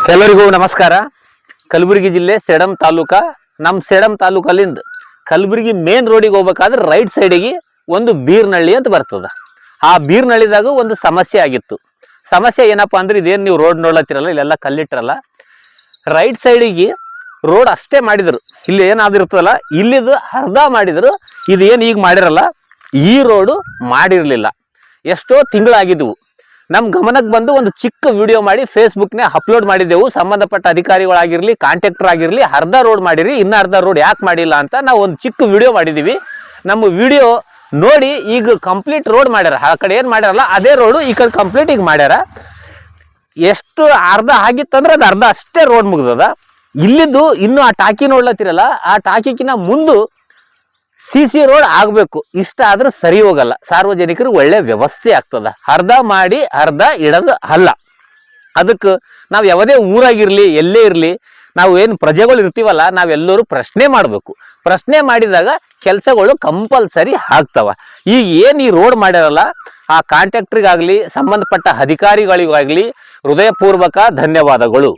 ಎಲ್ಲರಿಗೂ ನಮಸ್ಕಾರ. ಕಲಬುರಗಿ ಜಿಲ್ಲೆ ಸೇಡಂ ತಾಲೂಕ. ನಮ್ಮ ಸೇಡಂ ತಾಲೂಕಲ್ಲಿಂದ ಕಲಬುರಗಿ ಮೇನ್ ರೋಡಿಗೆ ಹೋಗ್ಬೇಕಾದ್ರೆ ರೈಟ್ ಸೈಡಿಗೆ ಒಂದು ಬೀರ್ನಳ್ಳಿ ಅಂತ ಬರ್ತದ. ಆ ಬೀರ್ನಳ್ಳಿದಾಗ ಒಂದು ಸಮಸ್ಯೆ ಆಗಿತ್ತು. ಸಮಸ್ಯೆ ಏನಪ್ಪಾ ಅಂದ್ರೆ, ಇದೇನು ನೀವು ರೋಡ್ ನೋಡ್ಲತ್ತಿರಲ್ಲ, ಇಲ್ಲೆಲ್ಲ ಕಲ್ಲಿಟ್ಟಿರಲ್ಲ, ರೈಟ್ ಸೈಡಿಗೆ ರೋಡ್ ಅಷ್ಟೇ ಮಾಡಿದ್ರು. ಇಲ್ಲಿ ಏನಾದಿರ್ತದಲ್ಲ, ಇಲ್ಲಿದು ಅರ್ಧ ಮಾಡಿದ್ರು. ಇದು ಏನು ಈಗ ಮಾಡಿರಲ್ಲ, ಈ ರೋಡು ಮಾಡಿರಲಿಲ್ಲ. ಎಷ್ಟೋ ತಿಂಗಳಾಗಿದ್ವು. ನಮ್ಮ ಗಮನಕ್ಕೆ ಬಂದು ಒಂದು ಚಿಕ್ಕ ವಿಡಿಯೋ ಮಾಡಿ ಫೇಸ್ಬುಕ್ನೇ ಅಪ್ಲೋಡ್ ಮಾಡಿದ್ದೆವು. ಸಂಬಂಧಪಟ್ಟ ಅಧಿಕಾರಿಗಳಾಗಿರಲಿ, ಕಾಂಟ್ರಾಕ್ಟರ್ ಆಗಿರಲಿ, ಅರ್ಧ ರೋಡ್ ಮಾಡಿರಿ, ಇನ್ನು ಅರ್ಧ ರೋಡ್ ಯಾಕೆ ಮಾಡಿಲ್ಲ ಅಂತ ನಾವು ಒಂದು ಚಿಕ್ಕ ವಿಡಿಯೋ ಮಾಡಿದ್ದೀವಿ. ನಮ್ಮ ವಿಡಿಯೋ ನೋಡಿ ಈಗ ಕಂಪ್ಲೀಟ್ ರೋಡ್ ಮಾಡ್ಯಾರ. ಆ ಕಡೆ ಏನು ಮಾಡ್ಯಾರಲ್ಲ ಅದೇ ರೋಡು ಈ ಕಡೆ ಕಂಪ್ಲೀಟ್ ಈಗ ಮಾಡ್ಯಾರ. ಎಷ್ಟು ಅರ್ಧ ಆಗಿತ್ತಂದ್ರೆ ಅದು ಅರ್ಧ ಅಷ್ಟೇ ರೋಡ್ ಮುಗ್ದದ. ಇಲ್ಲಿದ್ದು ಇನ್ನು ಆ ಟಾಕಿ ನೋಡ್ಲತ್ತಿರಲ್ಲ, ಆ ಟಾಕಿಕಿನ ಮುಂದೆ ಸಿ ರೋಡ್ ಆಗಬೇಕು. ಇಷ್ಟ ಆದ್ರೆ ಸರಿ ಹೋಗಲ್ಲ, ಸಾರ್ವಜನಿಕರಿಗೆ ಒಳ್ಳೆ ವ್ಯವಸ್ಥೆ ಆಗ್ತದ. ಅರ್ಧ ಮಾಡಿ ಅರ್ಧ ಇಡೋದು ಅಲ್ಲ. ಅದಕ್ಕೆ ನಾವು ಯಾವುದೇ ಊರಾಗಿರ್ಲಿ, ಎಲ್ಲೇ ಇರಲಿ, ನಾವು ಏನು ಪ್ರಜೆಗಳು ಇರ್ತೀವಲ್ಲ, ನಾವೆಲ್ಲರೂ ಪ್ರಶ್ನೆ ಮಾಡಬೇಕು. ಪ್ರಶ್ನೆ ಮಾಡಿದಾಗ ಕೆಲಸಗಳು ಕಂಪಲ್ಸರಿ ಆಗ್ತವ. ಈಗ ಏನು ಈ ರೋಡ್ ಮಾಡ್ಯಾರಲ್ಲ, ಆ ಕಾಂಟ್ರಾಕ್ಟ್ರಿಗಾಗಲಿ, ಸಂಬಂಧಪಟ್ಟ ಅಧಿಕಾರಿಗಳಿಗಾಗಲಿ ಹೃದಯಪೂರ್ವಕ ಧನ್ಯವಾದಗಳು.